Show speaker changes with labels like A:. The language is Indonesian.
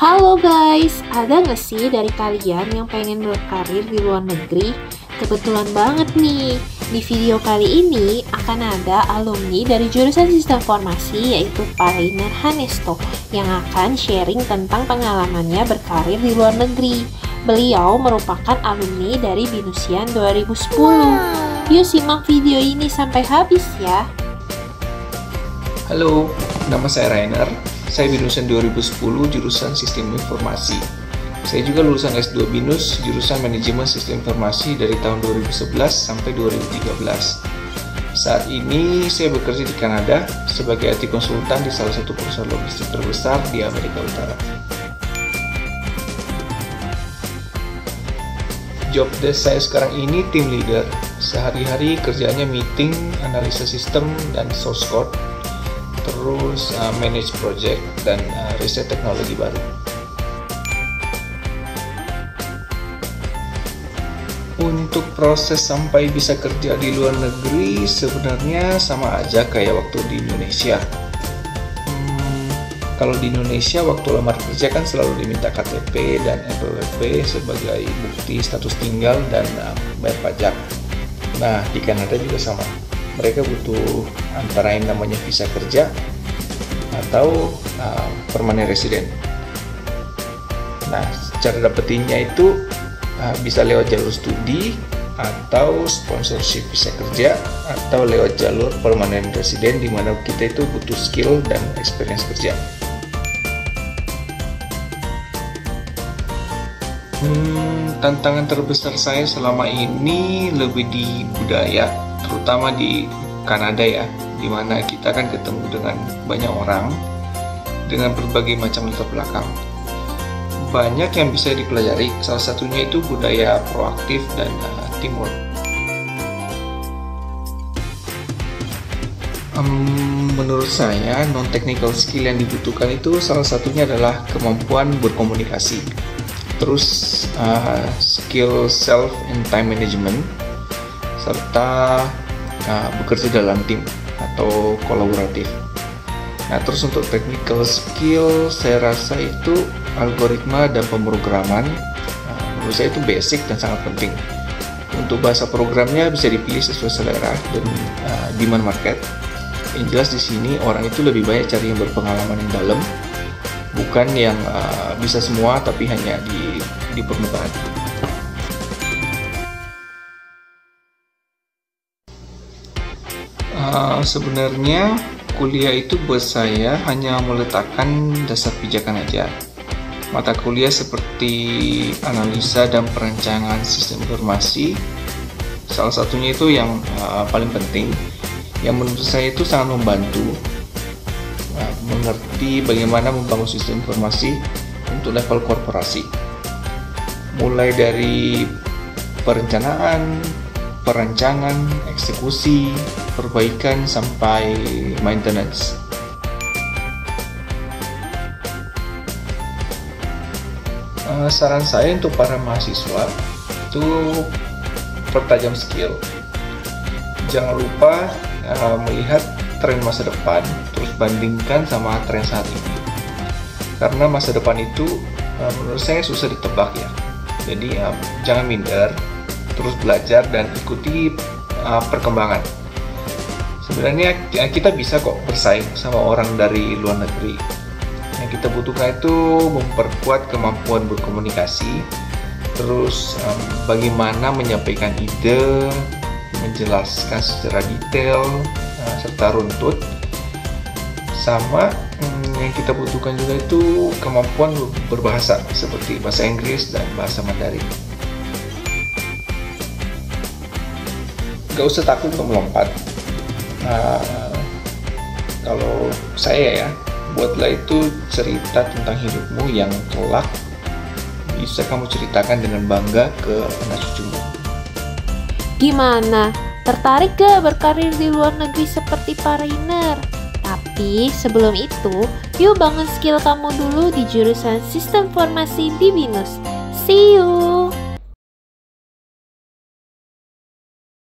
A: Halo guys, ada nggak sih dari kalian yang pengen berkarir di luar negeri? Kebetulan banget nih, di video kali ini akan ada alumni dari jurusan Sistem Informasi yaitu Pak Rainer Hanesto yang akan sharing tentang pengalamannya berkarir di luar negeri. Beliau merupakan alumni dari Binusian 2010. Yuk simak video ini sampai habis ya.
B: Halo, nama saya Rainer. Saya Binusian 2010 jurusan Sistem Informasi. Saya juga lulusan S2 Binus jurusan Manajemen Sistem Informasi dari tahun 2011 sampai 2013. Saat ini saya bekerja di Kanada sebagai IT konsultan di salah satu perusahaan logistik terbesar di Amerika Utara. Job desk saya sekarang ini tim leader. Sehari-hari kerjanya meeting, analisa sistem, dan source code. Terus manage project dan riset teknologi baru. Untuk proses sampai bisa kerja di luar negeri sebenarnya sama aja kayak waktu di Indonesia. Kalau di Indonesia waktu lamar kerja kan selalu diminta KTP dan NPWP sebagai bukti status tinggal dan bayar pajak. Nah, di Kanada juga sama. Mereka butuh antara yang namanya visa kerja atau permanent resident. Nah, cara dapetinnya itu bisa lewat jalur studi atau sponsorship visa kerja atau lewat jalur permanent resident di mana kita itu butuh skill dan experience kerja. Tantangan terbesar saya selama ini lebih di budaya, terutama di Kanada ya, di mana kita kan ketemu dengan banyak orang dengan berbagai macam latar belakang. Banyak yang bisa dipelajari, salah satunya itu budaya proaktif dan teamwork. Menurut saya, non-technical skill yang dibutuhkan itu salah satunya adalah kemampuan berkomunikasi, terus skill self and time management, serta bekerja dalam tim atau kolaboratif. Nah, terus untuk technical skill saya rasa itu algoritma dan pemrograman. Menurut saya itu basic dan sangat penting. Untuk bahasa programnya bisa dipilih sesuai selera dan demand market. Yang jelas di sini orang itu lebih banyak cari yang berpengalaman yang dalam, bukan yang bisa semua tapi hanya di permukaan. Sebenarnya kuliah itu buat saya hanya meletakkan dasar pijakan aja. Mata kuliah seperti analisa dan perencanaan sistem informasi, salah satunya itu yang paling penting, yang menurut saya itu sangat membantu mengerti bagaimana membangun sistem informasi untuk level korporasi. Mulai dari perencanaan, eksekusi, perbaikan sampai maintenance. Saran saya untuk para mahasiswa itu pertajam skill. Jangan lupa melihat tren masa depan, terus bandingkan sama tren saat ini. Karena masa depan itu menurut saya susah ditebak ya. Jadi jangan minder, terus belajar dan ikuti perkembangan. Sebenarnya kita bisa kok bersaing sama orang dari luar negeri. Yang kita butuhkan itu memperkuat kemampuan berkomunikasi, terus bagaimana menyampaikan ide, menjelaskan secara detail serta runtut. Sama yang kita butuhkan juga itu kemampuan berbahasa seperti bahasa Inggris dan bahasa Mandarin. Gak usah takut untuk melompat. Kalau saya ya, buatlah itu cerita tentang hidupmu yang kelak bisa kamu ceritakan dengan bangga ke anak cucumu.
A: Gimana? Tertarik gak berkarir di luar negeri seperti Pak Rainer? Tapi sebelum itu, yuk bangun skill kamu dulu di jurusan Sistem Informasi di Binus. See you!